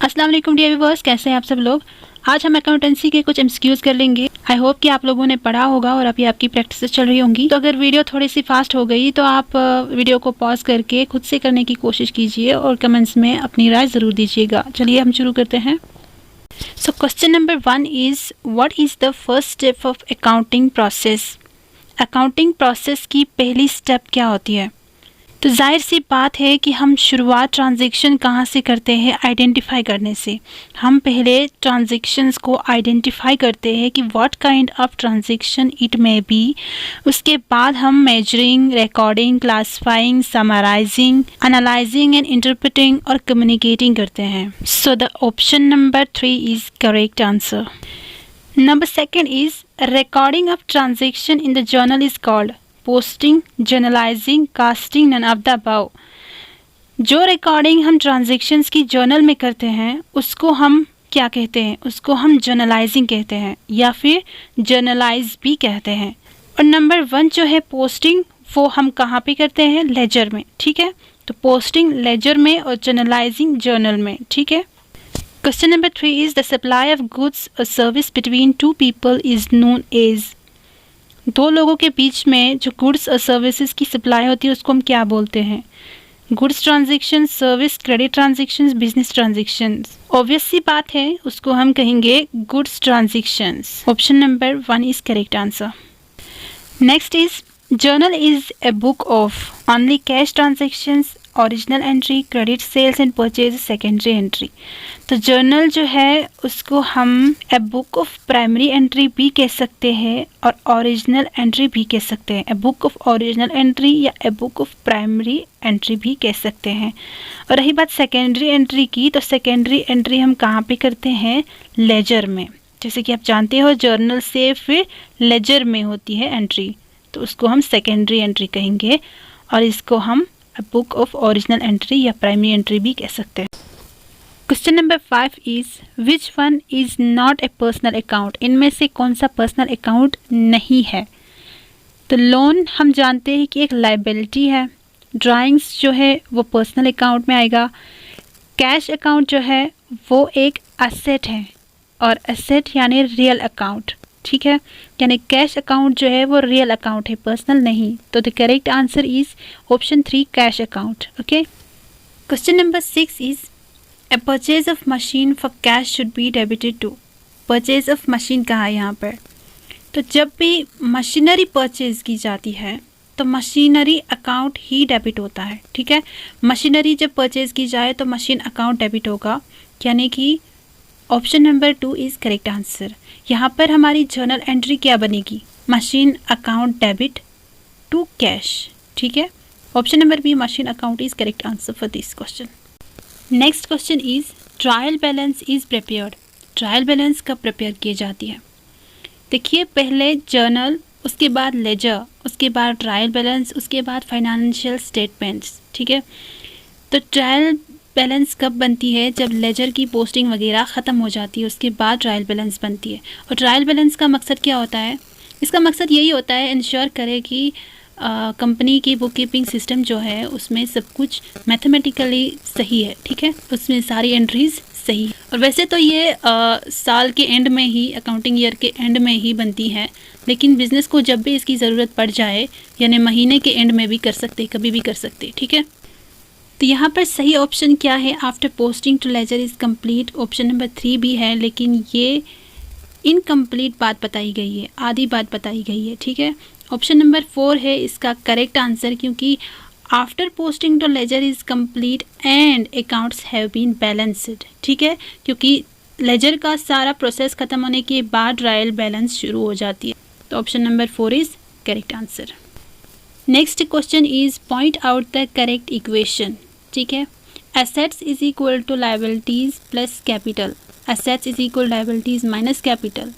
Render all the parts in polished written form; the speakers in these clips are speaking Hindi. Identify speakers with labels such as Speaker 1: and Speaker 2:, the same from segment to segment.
Speaker 1: अस्सलाम वालेकुम डियर व्यूअर्स, कैसे हैं आप सब लोग। आज हम अकाउंटेंसी के कुछ एमसीक्यूज कर लेंगे। आई होप कि आप लोगों ने पढ़ा होगा और अभी आपकी प्रैक्टिस चल रही होंगी। तो अगर वीडियो थोड़ी सी फास्ट हो गई तो आप वीडियो को पॉज करके खुद से करने की कोशिश कीजिए और कमेंट्स में अपनी राय ज़रूर दीजिएगा। चलिए हम शुरू करते हैं। So question number 1 is what is the first step of accounting process. Accounting process की पहली स्टेप क्या होती है। तो जाहिर सी बात है कि हम शुरुआत ट्रांजैक्शन कहाँ से करते हैं, आइडेंटिफाई करने से। हम पहले ट्रांजैक्शंस को आइडेंटिफाई करते हैं कि what kind of transaction it may be. उसके बाद हम measuring, recording, classifying, summarising, analysing and interpreting और कम्युनिकेटिंग करते हैं। So the option number 3 is correct answer. Number 2 is recording of transaction in the journal is called posting, journalizing, casting, none of the above। जो रिकॉर्डिंग हम ट्रांजेक्शन्स की जर्नल में करते हैं उसको हम क्या कहते हैं, उसको हम जर्नलाइजिंग कहते हैं या फिर जर्नलाइज भी कहते हैं। और नंबर 1 जो है पोस्टिंग, वो हम कहाँ पे करते हैं, लेजर में। ठीक है, तो पोस्टिंग लेजर में और जर्नलाइजिंग जर्नल में। ठीक है। Question number 3 is the supply of goods or service between two people is known as। दो लोगों के बीच में जो गुड्स और सर्विसेज की सप्लाई होती है उसको हम क्या बोलते हैं। Goods transaction, service, credit transactions, business transactions. Obvious सी बात है, उसको हम कहेंगे goods transactions. Option number 1 is correct answer. Next is journal is a book of only cash transactions, original entry, credit, sales and purchase, secondary entry. तो जर्नल जो है उसको हम a book of primary entry भी कह सकते हैं और ओरिजिनल एंट्री भी कह सकते हैं। A book of original entry या a book of primary entry भी कह सकते हैं। और रही बात सेकेंडरी एंट्री की, तो सेकेंडरी एंट्री हम कहाँ पे करते हैं, लेजर में। जैसे कि आप जानते हो जर्नल से फिर लेजर में होती है एंट्री, तो उसको हम सेकेंडरी एंट्री कहेंगे और इसको हम बुक ऑफ ओरिजिनल एंट्री या प्राइमरी एंट्री भी कह सकते हैं। Question number 5 is which one is not a personal account. इनमें से कौन सा पर्सनल अकाउंट नहीं है। तो लोन हम जानते हैं कि एक लाइबिलिटी है, ड्राइंग्स जो है वो पर्सनल अकाउंट में आएगा, कैश अकाउंट जो है वो एक एसेट है और एसेट यानी रियल अकाउंट। ठीक है, यानी कैश अकाउंट जो है वो रियल अकाउंट है, पर्सनल नहीं। तो the correct answer is option 3 cash account. Okay. Question number 6 is a purchase of machine for cash should be debited to. Purchase of machine कहाँ है यहाँ पर। तो जब भी मशीनरी परचेज की जाती है तो मशीनरी अकाउंट ही डेबिट होता है। ठीक है, मशीनरी जब परचेज की जाए तो मशीन अकाउंट डेबिट होगा, यानी कि option number 2 is correct answer. यहाँ पर हमारी जर्नल एंट्री क्या बनेगी, machine account debit to cash. ठीक है, option number B machine account is correct answer for this question. Next question is trial balance is prepared. Trial balance कब प्रिपेयर की जाती है। देखिए, पहले जर्नल, उसके बाद लेजर, उसके बाद ट्रायल बैलेंस, उसके बाद फाइनेंशियल स्टेटमेंट्स। ठीक है, तो ट्रायल बैलेंस कब बनती है, जब लेजर की पोस्टिंग वगैरह ख़त्म हो जाती है, उसके बाद ट्रायल बैलेंस बनती है। और ट्रायल बैलेंस का मकसद क्या होता है, इसका मकसद यही होता है इंश्योर करे कि कंपनी की बुक कीपिंग सिस्टम जो है उसमें सब कुछ मैथमेटिकली सही है। ठीक है, उसमें सारी एंट्रीज सही है। और वैसे तो ये साल के एंड में ही, अकाउंटिंग ईयर के एंड में ही बनती है, लेकिन बिज़नेस को जब भी इसकी ज़रूरत पड़ जाए यानी महीने के एंड में भी कर सकते, कभी भी कर सकते। ठीक है, तो यहाँ पर सही ऑप्शन क्या है, after posting to ledger is complete. Option number 3 भी है, लेकिन ये इनकम्प्लीट बात बताई गई है, आधी बात बताई गई है। ठीक है, ऑप्शन नंबर 4 है इसका करेक्ट आंसर, क्योंकि after posting to ledger is complete and accounts have been balanced. ठीक है, क्योंकि लेजर का सारा प्रोसेस ख़त्म होने के बाद ट्रायल बैलेंस शुरू हो जाती है। तो option number 4 is correct answer. Next question is point out the correct equation. ठीक है, assets is equal to liabilities plus capital, assets is equal liabilities minus capital,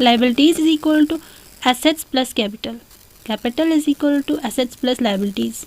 Speaker 1: liabilities is equal to assets plus capital, capital is equal to assets plus liabilities.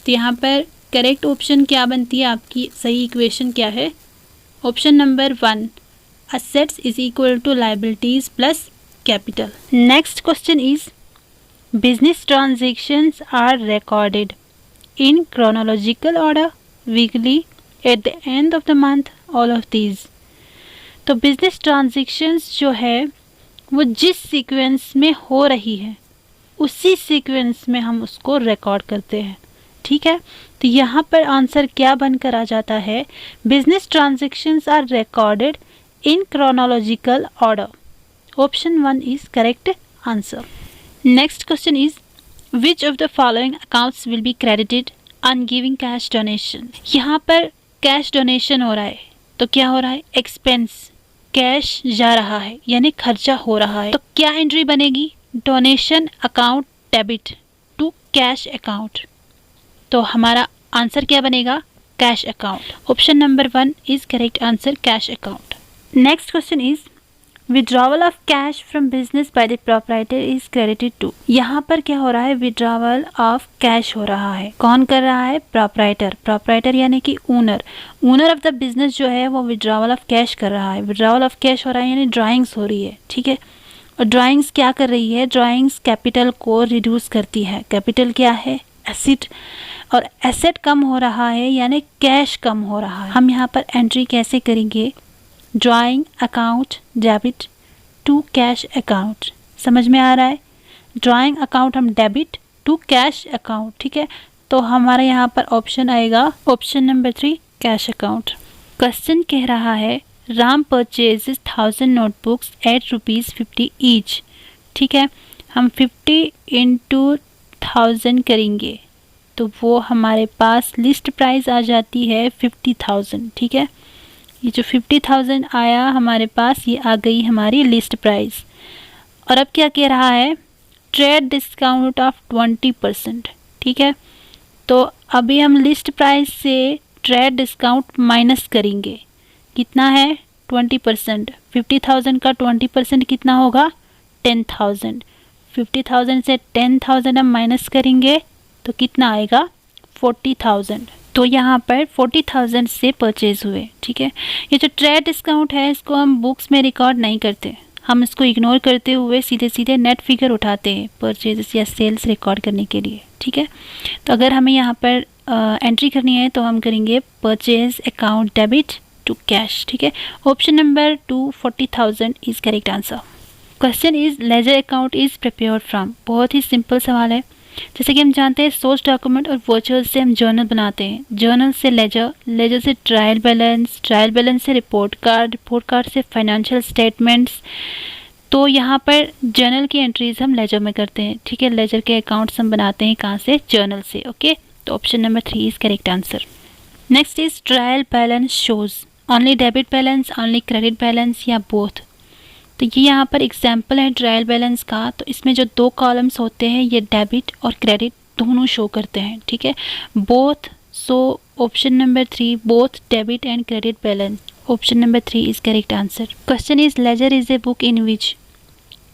Speaker 1: तो यहाँ पर करेक्ट ऑप्शन क्या बनती है, आपकी सही इक्वेशन क्या है, option number 1 assets is equal to liabilities plus capital. Next question is business transactions are recorded in chronological order, weekly, at the end of the month all of these. तो बिजनेस ट्रांजैक्शंस जो है वो जिस सीक्वेंस में हो रही है उसी सीक्वेंस में हम उसको रिकॉर्ड करते हैं, ठीक है। तो यहाँ पर आंसर क्या बनकर आ जाता है, business transactions are recorded in chronological order. Option 1 is correct answer. Next question is which of the following accounts will be credited on giving cash donation. यहाँ पर कैश डोनेशन हो रहा है तो क्या हो रहा है, एक्सपेंस, कैश जा रहा है यानी खर्चा हो रहा है। तो क्या एंट्री बनेगी, donation account debit to cash account. तो हमारा आंसर क्या बनेगा, cash account. Option number 1 is correct answer, cash account. Next question is withdrawal of cash from business by the proprietor is credited to. यहाँ पर क्या हो रहा है, विड्रॉवल ऑफ कैश हो रहा है। कौन कर रहा है, प्रोप्राइटर। प्रोप्राइटर यानी कि ओनर ऑफ द बिजनेस जो है वो विड्रॉवल ऑफ कैश कर रहा है। विड्रॉवल ऑफ कैश हो रहा है यानी ड्राइंग्स हो रही है, ठीक है। और ड्राइंग्स क्या कर रही है, ड्राइंग्स कैपिटल को रिड्यूस करती है। कैपिटल क्या है, एसेट, और एसेट कम हो रहा है यानी कैश कम हो रहा है। हम यहाँ पर एंट्री कैसे करेंगे, drawing account debit to cash account. समझ में आ रहा है, ड्राइंग अकाउंट हम डेबिट टू कैश अकाउंट, ठीक है। तो हमारे यहाँ पर ऑप्शन आएगा option number 3 cash account. Question कह रहा है Ram purchases 1000 notebooks at ₹50 each, ठीक है। हम 50 इंटू 1000 करेंगे तो वो हमारे पास लिस्ट प्राइस आ जाती है 50,000, ठीक है। ये जो 50,000 आया हमारे पास, ये आ गई हमारी लिस्ट प्राइस। और अब क्या कह रहा है, ट्रेड डिस्काउंट ऑफ 20%, ठीक है। तो अभी हम लिस्ट प्राइस से ट्रेड डिस्काउंट माइनस करेंगे, कितना है 20%। 50,000 का 20% कितना होगा, 10,000। 50,000 से 10,000 हम माइनस करेंगे तो कितना आएगा, 40,000। तो यहाँ पर 40,000 से परचेज हुए, ठीक है। ये जो ट्रेड डिस्काउंट है इसको हम बुक्स में रिकॉर्ड नहीं करते, हम इसको इग्नोर करते हुए सीधे सीधे नेट फिगर उठाते हैं परचेज या सेल्स रिकॉर्ड करने के लिए, ठीक है। तो अगर हमें यहाँ पर एंट्री करनी है तो हम करेंगे purchase account debit to cash, ठीक है। Option number 2 40,000 is correct answer. Question is ledger account is prepared from. बहुत ही सिंपल सवाल है। जैसे कि हम जानते हैं सोर्स डॉक्यूमेंट और वर्चुअल से हम जर्नल बनाते हैं, जर्नल से लेजर, लेजर से ट्रायल बैलेंस, ट्रायल बैलेंस से रिपोर्ट कार्ड, रिपोर्ट कार्ड से फाइनेंशियल स्टेटमेंट्स। तो यहाँ पर जर्नल की एंट्रीज हम लेजर में करते हैं, ठीक है। लेजर के अकाउंट्स हम बनाते हैं कहाँ से, जर्नल से, ओके। तो option number 3 is correct answer. Next is trial balance shows only debit balance, only credit balance या बोथ। तो ये यहाँ पर एग्जाम्पल है ट्रायल बैलेंस का। तो इसमें जो 2 कॉलम्स होते हैं ये डेबिट और क्रेडिट दोनों शो करते हैं, ठीक है। Both, so option number 3 both debit and credit balance. Option number 3 is correct answer. Question is ledger is a book in which.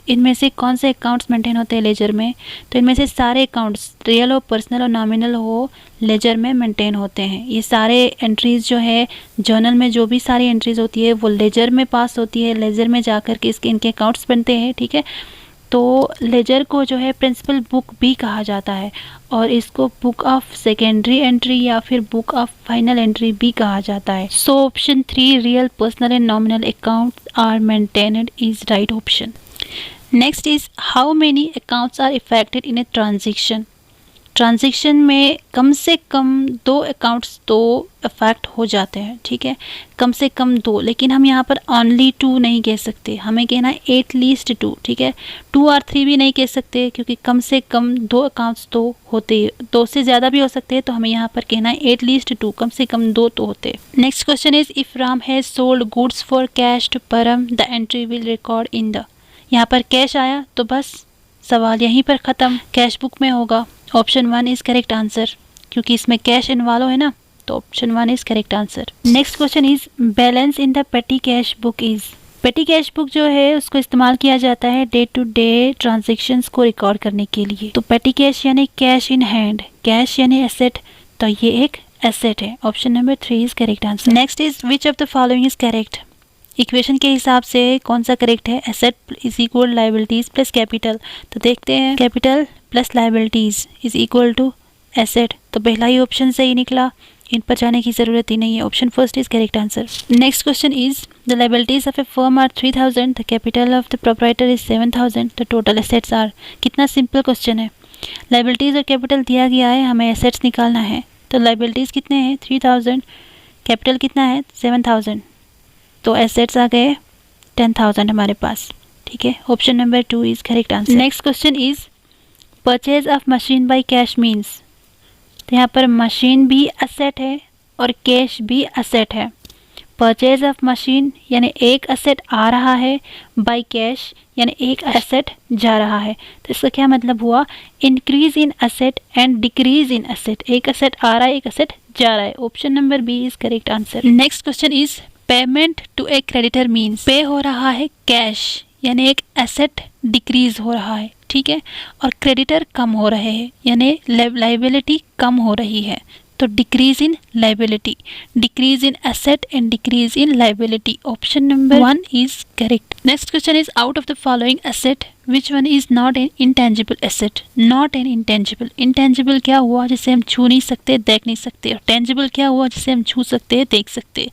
Speaker 1: इनमें से कौन से अकाउंट्स मेंटेन होते हैं लेजर में, तो इनमें से सारे अकाउंट्स रियल हो, पर्सनल और नॉमिनल हो, लेजर में मेंटेन होते हैं। ये सारे एंट्रीज जो है जर्नल में जो भी सारी एंट्रीज होती है वो लेजर में पास होती है, लेजर में जाकर के इनके अकाउंट्स बनते हैं, ठीक है। तो लेजर को जो है प्रिंसिपल बुक भी कहा जाता है और इसको बुक ऑफ सेकेंडरी एंट्री या फिर बुक ऑफ फाइनल एंट्री भी कहा जाता है। So option 3 real, personal and nominal accounts are maintained is right option. Next is how many accounts are affected in a transaction. Transaction में कम से कम 2 अकाउंट्स तो अफेक्ट हो जाते हैं, ठीक है। कम से कम 2, लेकिन हम यहाँ पर ओनली 2 नहीं कह सकते, हमें कहना है एटलीस्ट 2, ठीक है। 2 और 3 भी नहीं कह सकते क्योंकि कम से कम 2 अकाउंट्स तो होते, 2 से ज़्यादा भी हो सकते हैं। तो हमें यहाँ पर कहना है एटलीस्ट 2, कम से कम 2 तो होते। Next question is if Ram has sold goods for cash to Param the entry will record in the. यहाँ पर कैश आया तो बस सवाल यहीं पर ख़त्म, कैश बुक में होगा। ऑप्शन 1 इज करेक्ट आंसर क्योंकि इसमें कैश इन्वॉल्व है ना, तो option 1 is correct answer. Next question is balance in the पेटी कैश बुक इज। पेटी कैश बुक जो है उसको इस्तेमाल किया जाता है डे टू डे ट्रांजेक्शन्स को रिकॉर्ड करने के लिए। तो पेटी कैश यानी कैश इन हैंड, कैश यानी एसेट, तो ये एक एसेट है। Option number 3 is correct answer. Next is which of the following is correct. Equation के हिसाब से कौन सा करेक्ट है, asset is equal liabilities plus capital. तो देखते हैं, capital plus liabilities is equal to asset, तो पहला ही ऑप्शन सही निकला। इन पर जाने की ज़रूरत ही नहीं है। Option first is correct answer. Next question is the liabilities of a firm are 3000, the capital of the proprietor is 7000, the total assets are. कितना सिंपल क्वेश्चन है। लायबिलिटीज और कैपिटल दिया गया है, हमें एसेट्स निकालना है। तो लायबिलिटीज कितने हैं 3000, कैपिटल कितना है 7000, तो एसेट्स आ गए 10,000 हमारे पास। ठीक है, option number 2 is correct answer. Next question is purchase of machine by cash means. तो यहाँ पर मशीन भी असेट है और कैश भी असेट है। परचेज ऑफ मशीन यानी एक असेट आ रहा है, बाय कैश यानी एक असेट जा रहा है। तो इसका क्या मतलब हुआ, increase in asset and decrease in asset. एक असेट आ रहा है, एक असेट जा रहा है। Option number B is correct answer. Next question is payment to a creditor means. Pay हो रहा है कैश यानी एक एसेट डिक्रीज हो रहा है, ठीक है, और क्रेडिटर कम हो रहे हैं यानी लायबिलिटी कम हो रही है। तो decrease in liability, decrease in asset and decrease in liability. Option number 1 is correct. Next question is out of the following asset which one is not an intangible asset. Not an intangible, intangible क्या हुआ जिसे हम छू नहीं सकते, देख नहीं सकते, और टेंजिबल क्या हुआ जिसे हम छू सकते हैं, देख सकते हैं।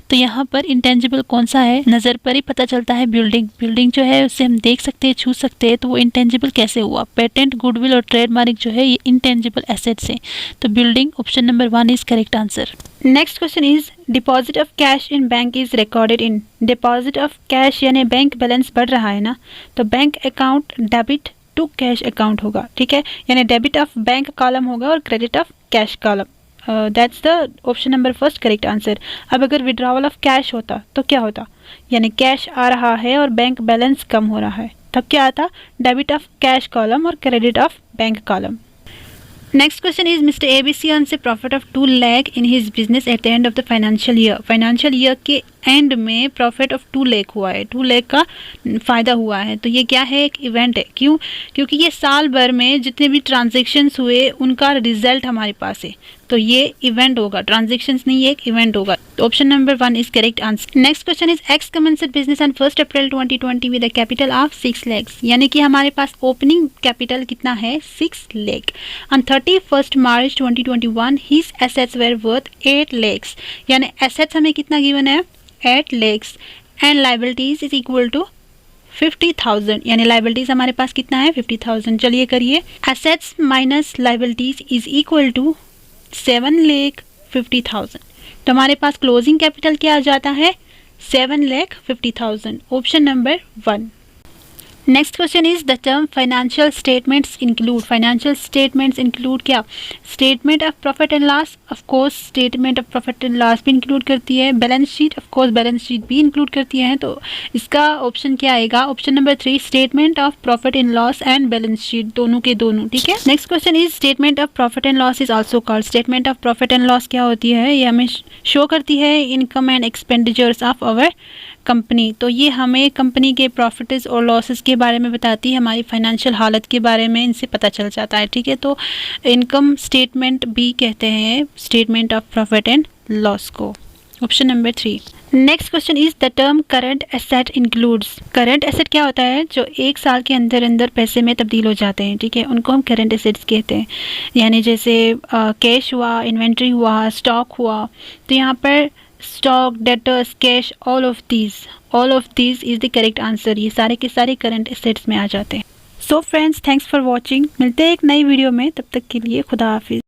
Speaker 1: तो यहाँ पर इंटेंजिबल कौन सा है, नज़र पर ही पता चलता है। बिल्डिंग, बिल्डिंग जो है उसे हम देख सकते हैं, छू सकते हैं, तो वो इंटेंजिबल कैसे हुआ। पेटेंट, गुडविल और ट्रेडमार्क जो है ये इंटेंजिबल एसेट्स हैं। तो building, option number 1 is correct answer. Next question is deposit of cash in bank is recorded in. Deposit of cash यानी बैंक बैलेंस बढ़ रहा है ना, तो bank account debit to cash account होगा, ठीक है, यानी डेबिट ऑफ बैंक कॉलम होगा और credit of cash column. That's the option number first correct answer. अब अगर विड्रॉवल ऑफ कैश होता तो क्या होता, यानी कैश आ रहा है और बैंक बैलेंस कम हो रहा है, तब क्या आता, डेबिट ऑफ कैश कॉलम और credit of bank column. Next question is Mr. ABC earns a profit of 2 lakh in his business at the end of the financial year. Financial year के एंड में प्रॉफिट ऑफ 2 लाख हुआ है, 2 लाख का फ़ायदा हुआ है। तो ये क्या है, एक इवेंट है। क्यों, क्योंकि ये साल भर में जितने भी ट्रांजेक्शन्स हुए उनका रिजल्ट हमारे पास है, तो ये इवेंट होगा, ट्रांजेक्शन्स नहीं, ये एक इवेंट होगा। तो option number 1 is correct answer. Next question is X commenced business on 1 April 2020 with a capital of 6 lakh, यानी कि हमारे पास ओपनिंग कैपिटल कितना है 6 lakh. On 31 March 2021 his assets were worth 8 lakh, यानी एसेट्स हमें कितना गिवन है 8 lakh and liabilities is equal to 50,000, यानी लायबिलिटीज हमारे पास कितना है 50,000। चलिए करिए, assets minus liabilities is equal to 7,50,000। तो हमारे पास क्लोजिंग कैपिटल क्या आ जाता है 7,50,000। Option number 1। Next question is the term financial statements include. Financial statements include क्या, statement of profit and loss, of course statement of profit and loss भी इंक्लूड करती है, balance sheet, of course balance sheet भी इंक्लूड करती है। तो इसका ऑप्शन क्या आएगा, option number 3 statement of profit and loss and balance sheet, दोनों के दोनों, ठीक है। Next question is statement of profit and loss is also called. Statement of profit and loss क्या होती है, ये हमें शो करती है income and expenditures of our company. तो ये हमें कंपनी के प्रॉफिट्स और लॉसेस के बारे में बताती है, हमारी फाइनेंशियल हालत के बारे में इनसे पता चल जाता है, ठीक है। तो इनकम स्टेटमेंट भी कहते हैं statement of profit and loss को। Option number 3। Next question is the term current asset includes. Current asset क्या होता है, जो एक साल के अंदर अंदर पैसे में तब्दील हो जाते हैं, ठीक है, उनको हम करंट एसेट्स कहते हैं। यानी जैसे कैश हुआ, इन्वेंट्री हुआ, स्टॉक हुआ। तो यहाँ पर stock, debtors, cash, all of these is the correct answer. ये सारे के सारे करंट एसेट्स में आ जाते हैं। So friends, thanks for watching. मिलते हैं एक नई वीडियो में, तब तक के लिए खुदा हाफिज।